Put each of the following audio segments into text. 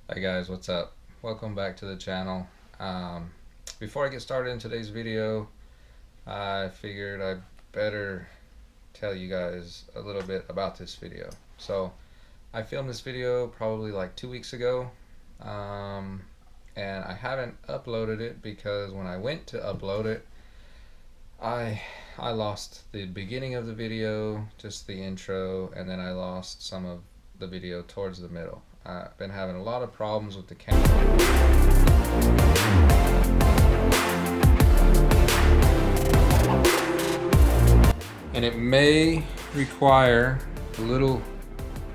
Hi guys, what's up? Welcome back to the channel. Before I get started in today's video, I figured I'd better tell you guys a little bit about this video. So I filmed this video probably like 2 weeks ago, and I haven't uploaded it because when I went to upload it, I lost the beginning of the video, just the intro, and then I lost some of the video towards the middle. I've been having a lot of problems with the camera. And it may require a little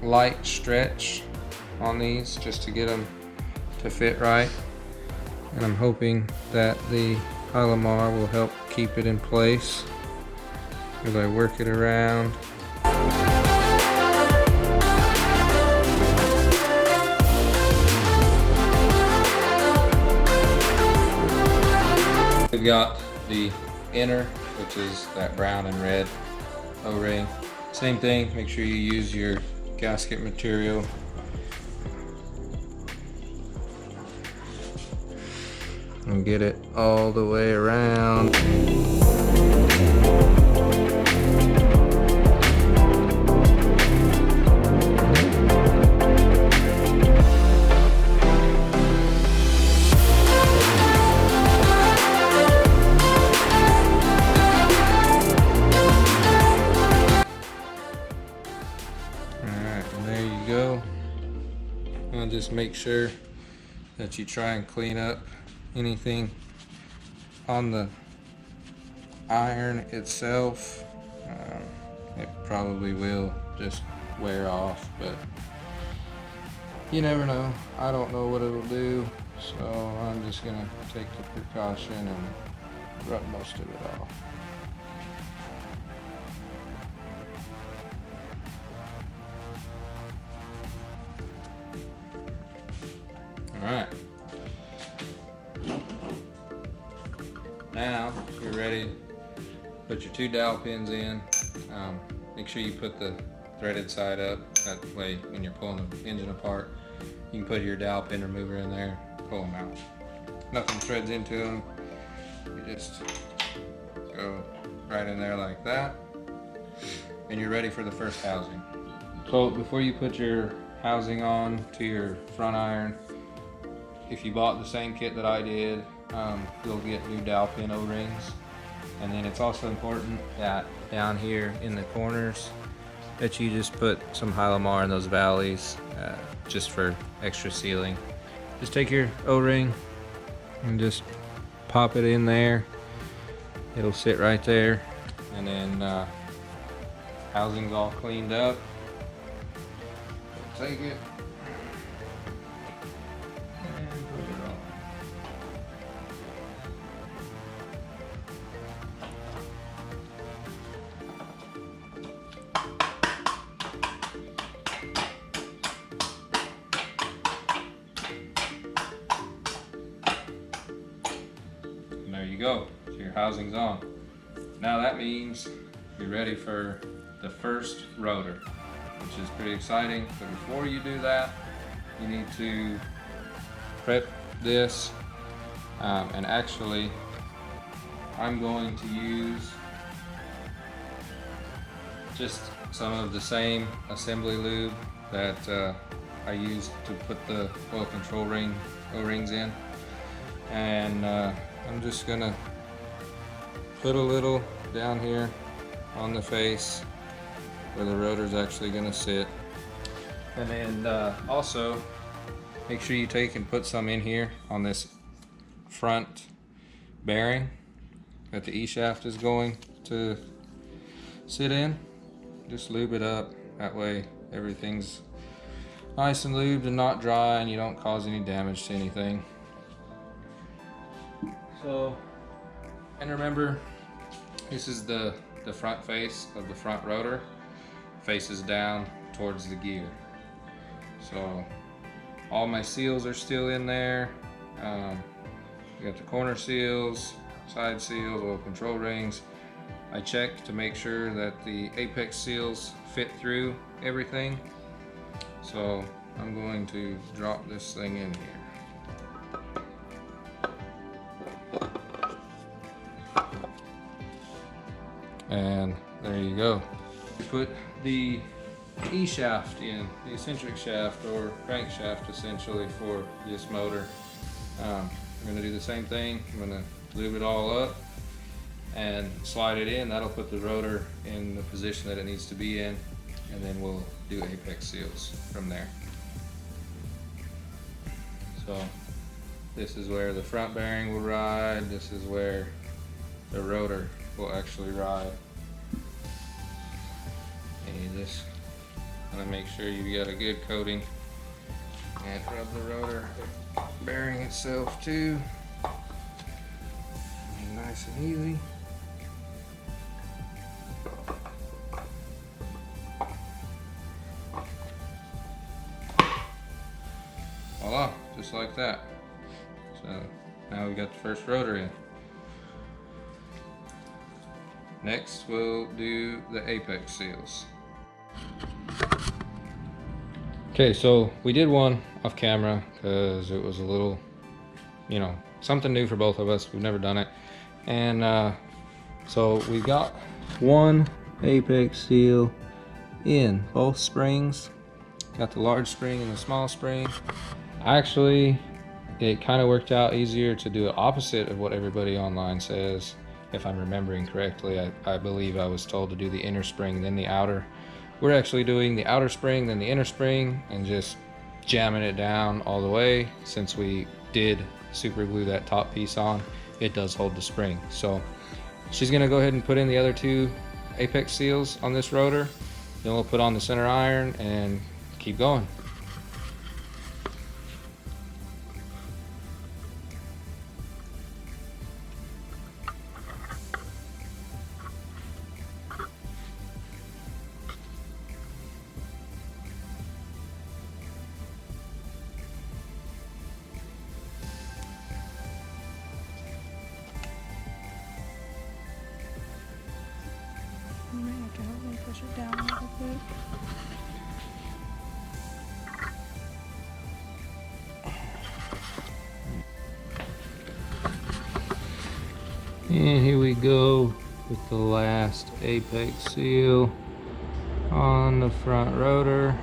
light stretch on these just to get them to fit right. And I'm hoping that the Hylamar will help keep it in place as I work it around. We've got the inner, which is that brown and red O-ring. Same thing, make sure you use your gasket material. And get it all the way around. Just make sure that you try and clean up anything on the iron itself. It probably will just wear off, but you never know. I don't know what it'll do, so I'm just gonna take the precaution and rub most of it off. Alright, now you're ready to put your two dowel pins in. Make sure you put the threaded side up, that way when you're pulling the engine apart you can put your dowel pin remover in there, pull them out. Nothing threads into them, you just go right in there like that and you're ready for the first housing. So before you put your housing on to your front iron, if you bought the same kit that I did, you'll get new dowel pin O-rings. And then it's also important that down here in the corners that you just put some Hylamar in those valleys, just for extra sealing. Just take your O-ring and just pop it in there. It'll sit right there. And then housing's all cleaned up. Take it. There you go, so your housing's on. Now that means you're ready for the first rotor, which is pretty exciting. But before you do that, you need to prep this. And actually, I'm going to use just some of the same assembly lube that I used to put the oil control O-rings in. And I'm just gonna put a little down here on the face where the rotor's actually gonna sit. And then also make sure you take and put some in here on this front bearing that the E-shaft is going to sit in. Just lube it up, that way everything's nice and lubed and not dry and you don't cause any damage to anything. So, and remember, this is the front face of the front rotor, faces down towards the gear. So all my seals are still in there. You got the corner seals, side seals, oil control rings. I checked to make sure that the apex seals fit through everything. So I'm going to drop this thing in here. And there you go. We put the E-shaft in, the eccentric shaft or crankshaft essentially for this motor. I'm going to do the same thing. I'm going to lube it all up and slide it in. That'll put the rotor in the position that it needs to be in, and then we'll do apex seals from there. So this is where the front bearing will ride. This is where the rotor will actually ride. And you just want to make sure you got a good coating and rub the rotor bearing itself too. Nice and easy. Voila, just like that. So now we got the first rotor in. Next we'll do the apex seals. Okay, so we did one off camera because it was a little, you know, something new for both of us. We've never done it. And so we got one apex seal in both springs. Got the large spring and the small spring. Actually, it kind of worked out easier to do it opposite of what everybody online says. If I'm remembering correctly, I believe I was told to do the inner spring, then the outer. We're actually doing the outer spring, then the inner spring, and just jamming it down all the way. Since we did super glue that top piece on, it does hold the spring. So she's gonna go ahead and put in the other two apex seals on this rotor. Then we'll put on the center iron and keep going. You might have to help me push it down a little bit. And here we go with the last apex seal on the front rotor.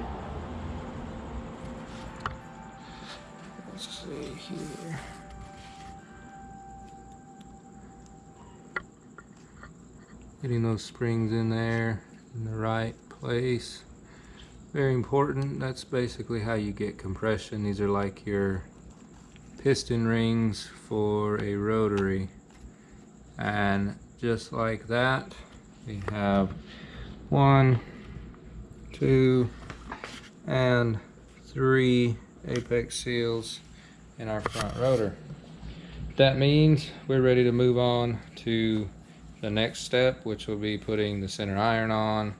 Let's see here. Getting those springs in there in the right place. Very important. That's basically how you get compression. These are like your piston rings for a rotary. And just like that, we have 1, 2, and 3 apex seals in our front rotor. That means we're ready to move on to the next step, which will be putting the center iron on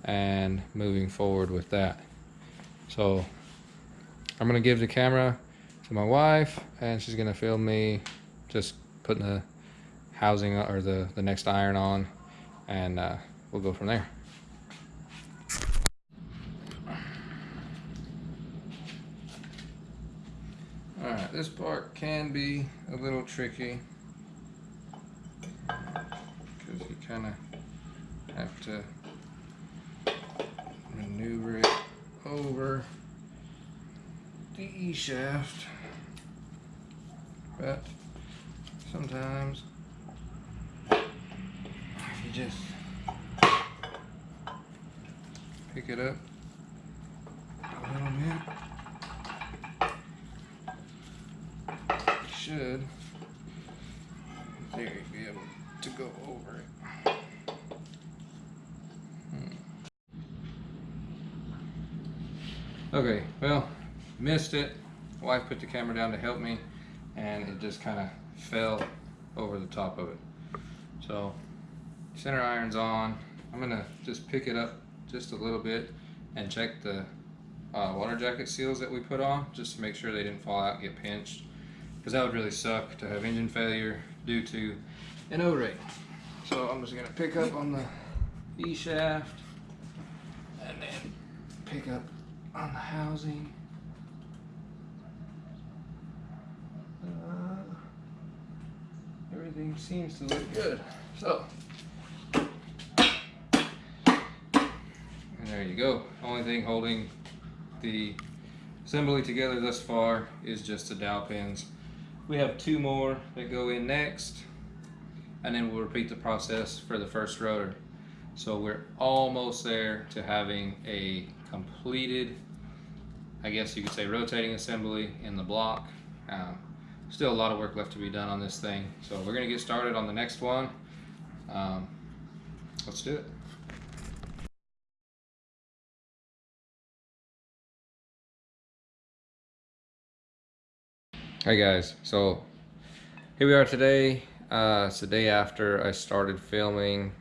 and moving forward with that. So I'm gonna give the camera to my wife, and she's gonna film me just putting the housing or the next iron on, and we'll go from there. Alright, this part can be a little tricky because you kind of have to maneuver it over the E-shaft, but sometimes if you just pick it up a little bit, you should, in theory, be able to go over it. Okay, well, missed it. My wife put the camera down to help me, and it just kind of fell over the top of it. So, center iron's on. I'm gonna just pick it up just a little bit and check the water jacket seals that we put on, just to make sure they didn't fall out and get pinched, because that would really suck to have engine failure due to an O-ring. So I'm just gonna pick up on the E-shaft and then pick up on the housing everything seems to look good. So, and there you go. Only thing holding the assembly together thus far is just the dowel pins. We have 2 more that go in next, and then we'll repeat the process for the first rotor. So we're almost there to having a completed, I guess you could say, rotating assembly in the block. Still a lot of work left to be done on this thing. So we're gonna get started on the next one. Let's do it. Hey guys, so here we are today. It's the day after I started filming.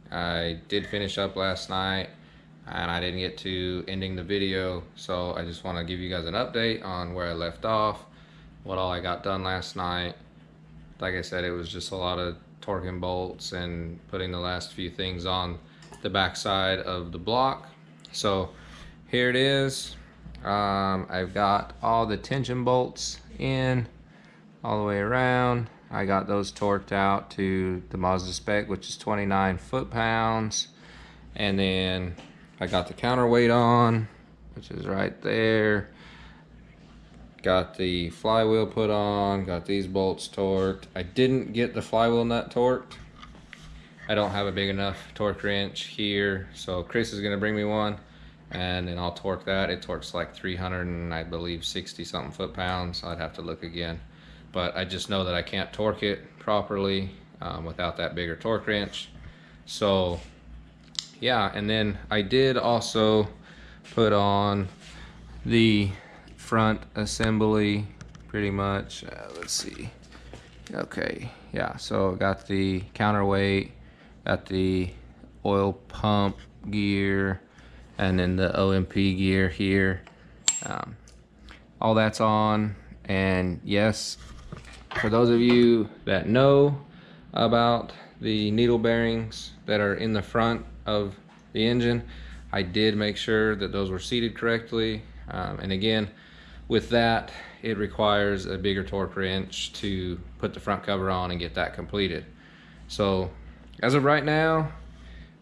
I did finish up last night and I didn't get to ending the video, so I just want to give you guys an update on where I left off, what all I got done last night. Like I said, it was just a lot of torquing bolts and putting the last few things on the back side of the block. So here it is. I've got all the tension bolts in all the way around. I got those torqued out to the Mazda spec, which is 29 foot-pounds. And then I got the counterweight on, which is right there. Got the flywheel put on, got these bolts torqued. I didn't get the flywheel nut torqued. I don't have a big enough torque wrench here, so Chris is gonna bring me one, and then I'll torque that. It torques like 300 and I believe 60 something foot-pounds. I'd have to look again, but I just know that I can't torque it properly without that bigger torque wrench. So yeah, and then I did also put on the front assembly pretty much. Let's see. Okay, yeah, so got the counterweight, got the oil pump gear, and then the OMP gear here. All that's on. And yes, for those of you that know about the needle bearings that are in the front of the engine, I did make sure that those were seated correctly. And again, with that, it requires a bigger torque wrench to put the front cover on and get that completed. So as of right now,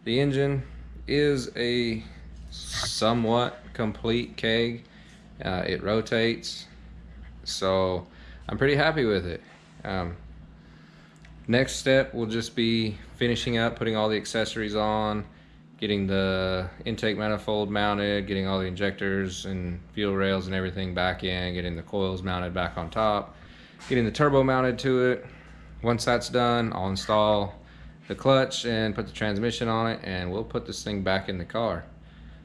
the engine is a somewhat complete keg. It rotates, so I'm pretty happy with it. Next step will just be finishing up, putting all the accessories on, getting the intake manifold mounted, getting all the injectors and fuel rails and everything back in, getting the coils mounted back on top, getting the turbo mounted to it. Once that's done, I'll install the clutch and put the transmission on it, and we'll put this thing back in the car.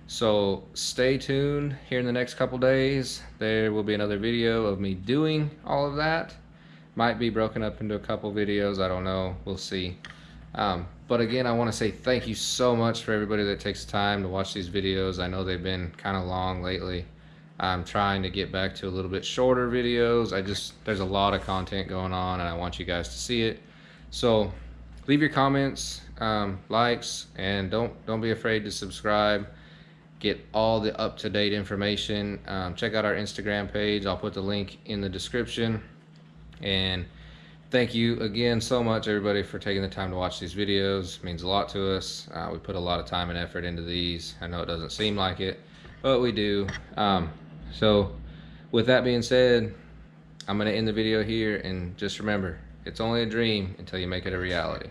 So stay tuned. Here in the next couple days, there will be another video of me doing all of that. Might be broken up into a couple videos, I don't know, we'll see. But again, I want to say thank you so much for everybody that takes time to watch these videos. I know they've been kind of long lately. I'm trying to get back to a little bit shorter videos. There's a lot of content going on and I want you guys to see it. So leave your comments, likes, and don't be afraid to subscribe. Get all the up-to-date information. Check out our Instagram page. I'll put the link in the description. And thank you again so much, everybody, for taking the time to watch these videos. It means a lot to us. We put a lot of time and effort into these. I know it doesn't seem like it, but we do. So with that being said, I'm going to end the video here, and just remember, it's only a dream until you make it a reality.